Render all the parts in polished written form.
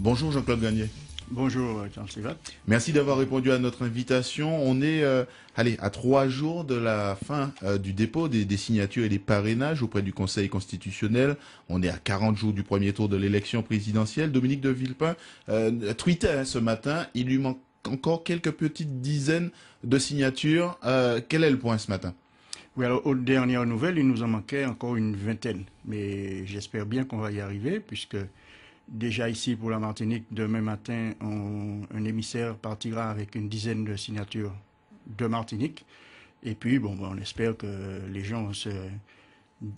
Bonjour Jean-Claude Gagné. Bonjour, Jean-Sylvain. Merci d'avoir répondu à notre invitation. On est à 3 jours de la fin du dépôt des signatures et des parrainages auprès du Conseil constitutionnel. On est à 40 jours du premier tour de l'élection présidentielle. Dominique de Villepin tweetait ce matin, il lui manque encore quelques petites dizaines de signatures. Quel est le point ce matin? Oui, alors aux dernières nouvelles, il nous en manquait encore une vingtaine. Mais j'espère bien qu'on va y arriver, puisque déjà ici pour la Martinique, demain matin, un émissaire partira avec une dizaine de signatures de Martinique. Et puis, on espère que les gens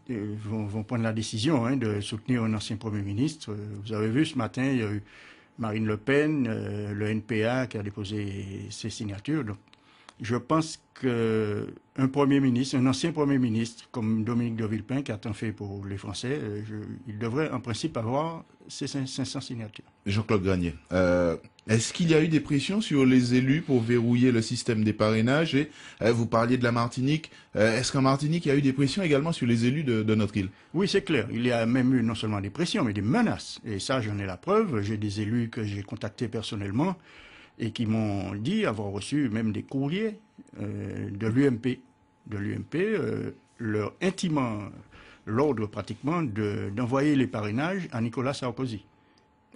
vont prendre la décision de soutenir un ancien Premier ministre. Vous avez vu ce matin, il y a eu Marine Le Pen, le NPA qui a déposé ses signatures. Donc, je pense qu'un Premier ministre, un ancien Premier ministre comme Dominique de Villepin, qui a tant fait pour les Français, il devrait en principe avoir ces 500 signatures. Jean-Claude Gagné, est-ce qu'il y a eu des pressions sur les élus pour verrouiller le système des parrainages? Et vous parliez de la Martinique. Est-ce qu'en Martinique, il y a eu des pressions également sur les élus de notre île? Oui, c'est clair. Il y a même eu non seulement des pressions, mais des menaces. Et ça, j'en ai la preuve. J'ai des élus que j'ai contactés personnellement et qui m'ont dit avoir reçu même des courriers de l'UMP. Leur intimant l'ordre pratiquement d'envoyer les parrainages à Nicolas Sarkozy.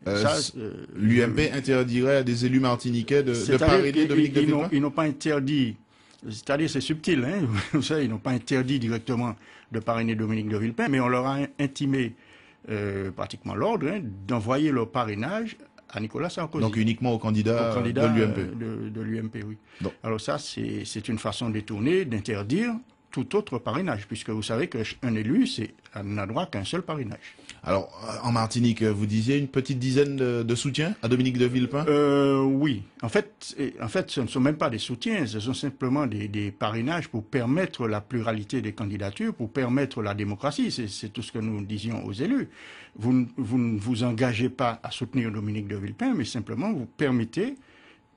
L'UMP interdirait à des élus martiniquais de parrainer Dominique de Villepin? Ils n'ont pas interdit, c'est-à-dire c'est subtil, vous savez, ils n'ont pas interdit directement de parrainer Dominique de Villepin, mais on leur a intimé pratiquement l'ordre d'envoyer leur parrainage à Nicolas Sarkozy. Donc uniquement aux candidats de l'UMP. De l'UMP, oui. Bon. Alors ça, c'est une façon détournée d'interdire tout autre parrainage, puisque vous savez qu'un élu n'a droit qu'à un seul parrainage. Alors, en Martinique, vous disiez une petite dizaine de soutiens à Dominique de Villepin? Oui. En fait, ce ne sont même pas des soutiens, ce sont simplement des parrainages pour permettre la pluralité des candidatures, pour permettre la démocratie. C'est tout ce que nous disions aux élus. Vous ne vous engagez pas à soutenir Dominique de Villepin, mais simplement vous permettez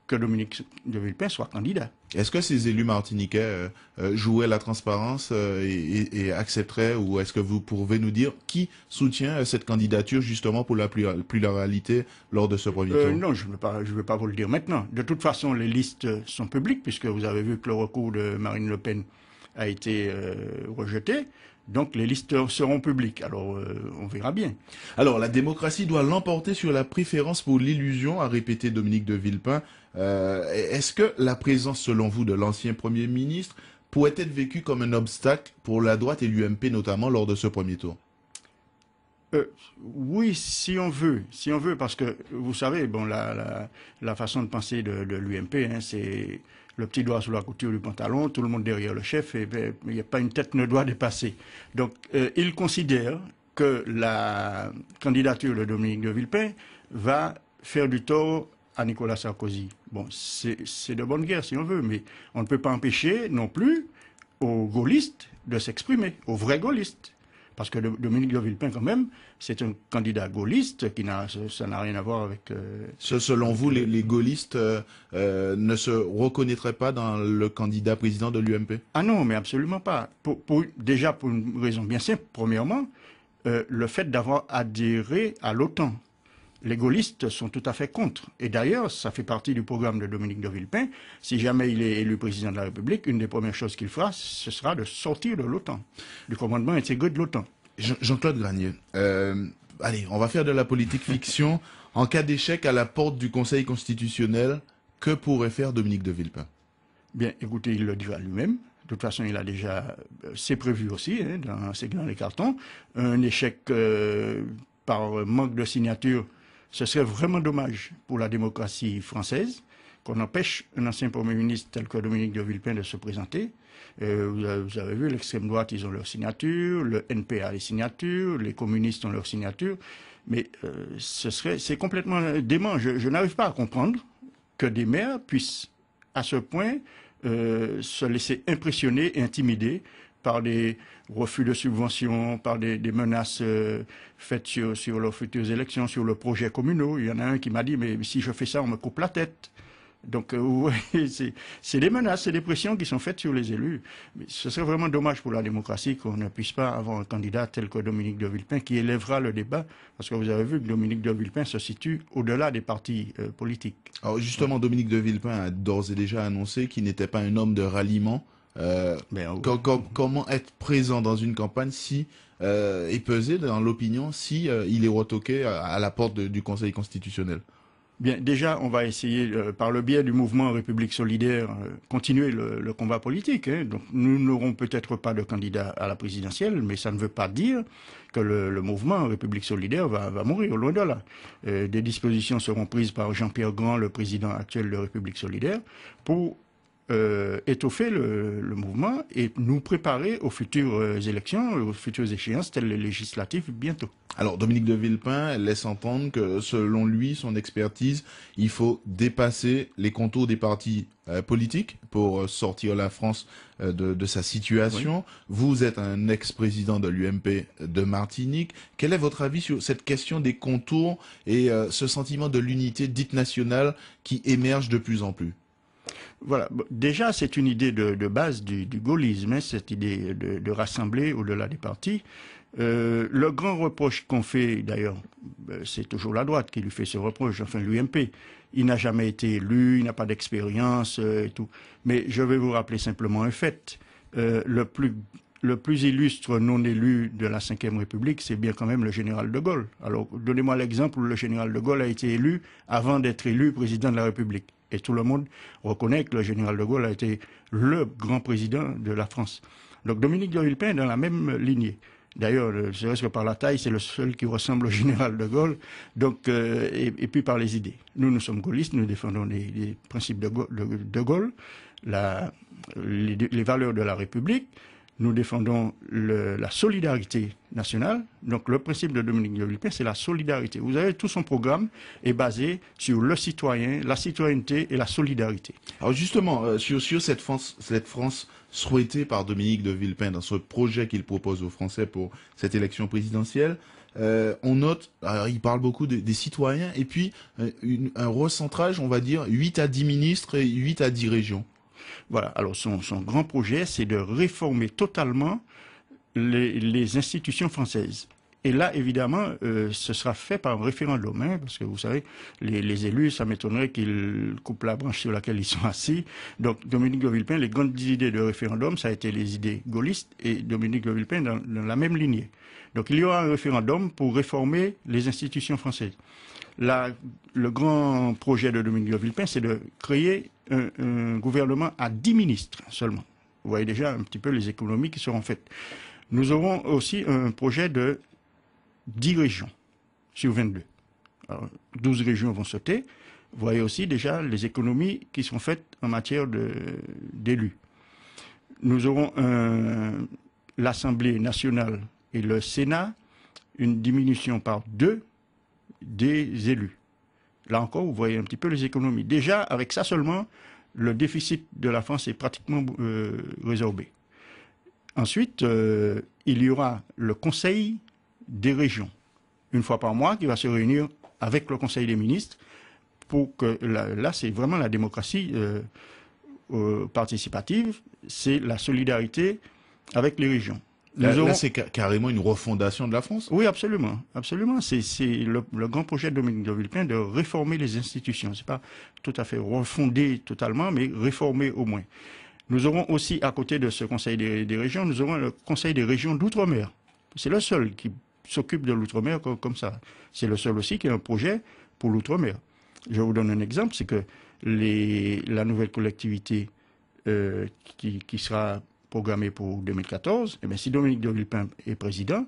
que Dominique de Villepin soit candidat. Est-ce que ces élus martiniquais jouaient la transparence et accepteraient, ou est-ce que vous pouvez nous dire qui soutient cette candidature justement pour la pluralité lors de ce premier tour? Non, je ne vais pas vous le dire maintenant. De toute façon, les listes sont publiques, puisque vous avez vu que le recours de Marine Le Pen a été rejeté. Donc les listes seront publiques, alors on verra bien. Alors la démocratie doit l'emporter sur la préférence pour l'illusion, a répété Dominique de Villepin. Est-ce que la présence, selon vous, de l'ancien Premier ministre pourrait être vécue comme un obstacle pour la droite et l'UMP notamment lors de ce premier tour? Oui, si on veut, parce que vous savez, la façon de penser de l'UMP, c'est le petit doigt sous la couture du pantalon, tout le monde derrière le chef, et il n'y a pas une tête ne doit dépasser. Donc, il considère que la candidature de Dominique de Villepin va faire du tort à Nicolas Sarkozy. Bon, c'est de bonne guerre si on veut, mais on ne peut pas empêcher non plus aux gaullistes de s'exprimer, aux vrais gaullistes. Parce que Dominique de Villepin, quand même, c'est un candidat gaulliste, ça n'a rien à voir avec... Selon vous, les gaullistes ne se reconnaîtraient pas dans le candidat président de l'UMP? Ah non, mais absolument pas. Déjà, pour une raison bien simple. Premièrement, le fait d'avoir adhéré à l'OTAN. Les gaullistes sont tout à fait contre. Et d'ailleurs, ça fait partie du programme de Dominique de Villepin. Si jamais il est élu président de la République, une des premières choses qu'il fera, ce sera de sortir de l'OTAN, du commandement intégré de l'OTAN. Jean-Claude Granier, allez, on va faire de la politique fiction. En cas d'échec à la porte du Conseil constitutionnel, que pourrait faire Dominique de Villepin? Bien, écoutez, il le dira lui-même. De toute façon, il a déjà, c'est prévu aussi, dans les cartons, un échec par manque de signature. Ce serait vraiment dommage pour la démocratie française qu'on empêche un ancien Premier ministre tel que Dominique de Villepin de se présenter. Vous avez vu, l'extrême droite, ils ont leur signature, le NPA a les signatures, les communistes ont leur signature. Mais c'est complètement dément. Je n'arrive pas à comprendre que des maires puissent, à ce point, se laisser impressionner et intimider par des refus de subventions, par des menaces faites sur leurs futures élections, sur leurs projets communaux. Il y en a un qui m'a dit, mais si je fais ça, on me coupe la tête. Donc, ouais, c'est des menaces, c'est des pressions qui sont faites sur les élus. Mais ce serait vraiment dommage pour la démocratie qu'on ne puisse pas avoir un candidat tel que Dominique de Villepin qui élèvera le débat, parce que vous avez vu que Dominique de Villepin se situe au-delà des partis politiques. Alors justement, Dominique de Villepin a d'ores et déjà annoncé qu'il n'était pas un homme de ralliement. Comment être présent dans une campagne si et peser dans l'opinion si il est retoqué à la porte du Conseil constitutionnel? Bien, déjà, on va essayer, par le biais du mouvement République solidaire, continuer le combat politique. Hein. Donc, nous n'aurons peut-être pas de candidat à la présidentielle, mais ça ne veut pas dire que le mouvement République solidaire va mourir, loin de là. Des dispositions seront prises par Jean-Pierre Grand, le président actuel de République solidaire, pour étoffer le mouvement et nous préparer aux futures élections, aux futures échéances, telles les législatives bientôt. Alors, Dominique de Villepin laisse entendre que, selon lui, son expertise, il faut dépasser les contours des partis politiques pour sortir la France de sa situation. Oui. Vous êtes un ex-président de l'UMP de Martinique. Quel est votre avis sur cette question des contours et ce sentiment de l'unité dite nationale qui émerge de plus en plus? Voilà. Déjà, c'est une idée de base du gaullisme, hein, cette idée de rassembler au-delà des partis. Le grand reproche qu'on fait, d'ailleurs, c'est toujours la droite qui lui fait ce reproche, enfin l'UMP. Il n'a jamais été élu, il n'a pas d'expérience et tout. Mais je vais vous rappeler simplement un fait. Le plus illustre non élu de la Ve République, c'est bien quand même le général de Gaulle. Alors, donnez-moi l'exemple où le général de Gaulle a été élu avant d'être élu président de la République. Et tout le monde reconnaît que le général de Gaulle a été le grand président de la France. Donc Dominique de Villepin est dans la même lignée. D'ailleurs, serait-ce que par la taille, c'est le seul qui ressemble au général de Gaulle. Donc, et puis par les idées. Nous sommes gaullistes, nous défendons les principes de Gaulle, les valeurs de la République. Nous défendons la solidarité nationale. Donc le principe de Dominique de Villepin, c'est la solidarité. Vous avez tout son programme est basé sur le citoyen, la citoyenneté et la solidarité. Alors justement, sur cette France souhaitée par Dominique de Villepin dans ce projet qu'il propose aux Français pour cette élection présidentielle, on note, alors il parle beaucoup des citoyens et puis un recentrage, on va dire, 8 à 10 ministres et 8 à 10 régions. Voilà, alors son grand projet, c'est de réformer totalement les institutions françaises. Et là, évidemment, ce sera fait par un référendum, hein, parce que vous savez, les élus, ça m'étonnerait qu'ils coupent la branche sur laquelle ils sont assis. Donc, Dominique de Villepin, les grandes idées de référendum, ça a été les idées gaullistes, et Dominique de Villepin dans la même lignée. Donc, il y aura un référendum pour réformer les institutions françaises. Le grand projet de Dominique de Villepin, c'est de créer un gouvernement à 10 ministres seulement. Vous voyez déjà un petit peu les économies qui seront faites. Nous aurons aussi un projet de 10 régions sur 22. Alors, 12 régions vont sauter. Vous voyez aussi déjà les économies qui sont faites en matière d'élus. Nous aurons l'Assemblée nationale et le Sénat, une diminution par 2 des élus. Là encore, vous voyez un petit peu les économies. Déjà, avec ça seulement, le déficit de la France est pratiquement résorbé. Ensuite, il y aura le Conseil des régions, une fois par mois, qui va se réunir avec le Conseil des ministres pour que, là c'est vraiment la démocratie participative, c'est la solidarité avec les régions. Là, c'est carrément une refondation de la France? Oui, absolument. Absolument. C'est le grand projet de Dominique de Villepin de réformer les institutions. C'est pas tout à fait refonder totalement, mais réformer au moins. Nous aurons aussi, à côté de ce Conseil des régions, nous aurons le Conseil des régions d'outre-mer. C'est le seul qui s'occupe de l'outre-mer comme ça. C'est le seul aussi qui a un projet pour l'outre-mer. Je vous donne un exemple, c'est que la nouvelle collectivité qui sera programmée pour 2014, eh bien, si Dominique de Villepin est président,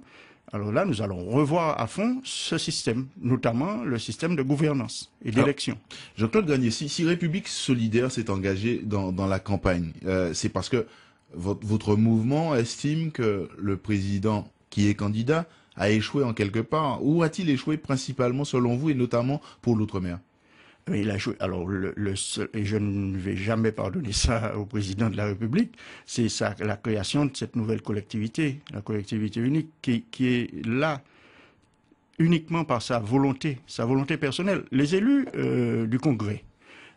alors là, nous allons revoir à fond ce système, notamment le système de gouvernance et d'élection. Jean-Claude Gagné, si République solidaire s'est engagée dans la campagne, c'est parce que votre mouvement estime que le président qui est candidat a échoué en quelque part. Où a-t-il échoué principalement selon vous et notamment pour l'outre-mer? Il a joué. Alors, et je ne vais jamais pardonner ça au président de la République, c'est la création de cette nouvelle collectivité, la collectivité unique, qui est là uniquement par sa volonté personnelle. Les élus du Congrès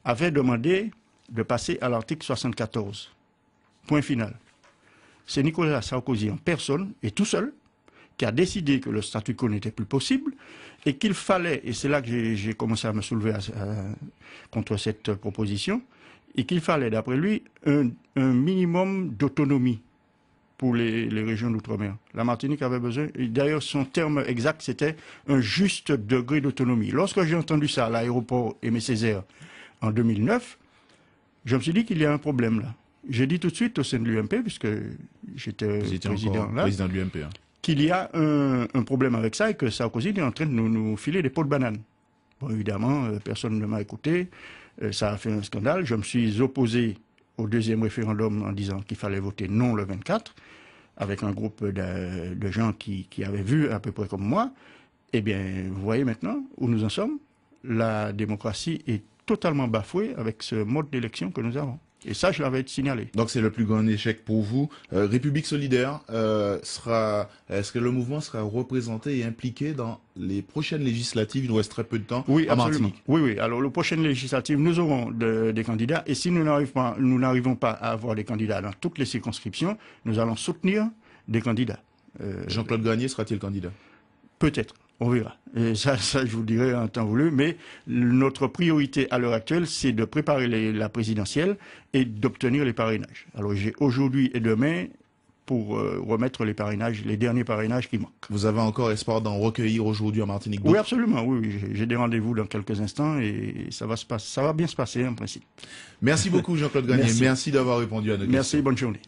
avait demandé de passer à l'article 74. Point final. C'est Nicolas Sarkozy en personne, et tout seul, qui a décidé que le statu quo n'était plus possible, et qu'il fallait, et c'est là que j'ai commencé à me soulever contre cette proposition, et qu'il fallait, d'après lui, un minimum d'autonomie pour les régions d'outre-mer. La Martinique avait besoin, et d'ailleurs son terme exact c'était un juste degré d'autonomie. Lorsque j'ai entendu ça à l'aéroport Aimé Césaire en 2009, je me suis dit qu'il y a un problème là. J'ai dit tout de suite au sein de l'UMP, puisque j'étais président de l'UMP, hein, qu'il y a un problème avec ça et que Sarkozy est en train de nous filer des pots de banane. Bon, évidemment, personne ne m'a écouté, ça a fait un scandale. Je me suis opposé au deuxième référendum en disant qu'il fallait voter non le 24, avec un groupe de gens qui avaient vu à peu près comme moi. Eh bien, vous voyez maintenant où nous en sommes. La démocratie est totalement bafouée avec ce mode d'élection que nous avons. Et ça, je l'avais signalé. Donc c'est le plus grand échec pour vous. République solidaire, est-ce que le mouvement sera représenté et impliqué dans les prochaines législatives? Il nous reste très peu de temps. Oui, en absolument. Martinique. Oui. Alors, les prochaines législatives, nous aurons des candidats. Et si nous n'arrivons pas à avoir des candidats dans toutes les circonscriptions, nous allons soutenir des candidats. Jean-Claude Granier sera-t-il candidat? Peut-être. On verra. Et ça, je vous le dirai en temps voulu. Mais notre priorité à l'heure actuelle, c'est de préparer la présidentielle et d'obtenir les parrainages. Alors j'ai aujourd'hui et demain pour remettre les parrainages, les derniers parrainages qui manquent. Vous avez encore espoir d'en recueillir aujourd'hui en Martinique? Oui, absolument. Oui. J'ai des rendez-vous dans quelques instants et ça va bien se passer en principe. Merci beaucoup Jean-Claude Granier. Merci d'avoir répondu à nos questions. Merci, bonne journée.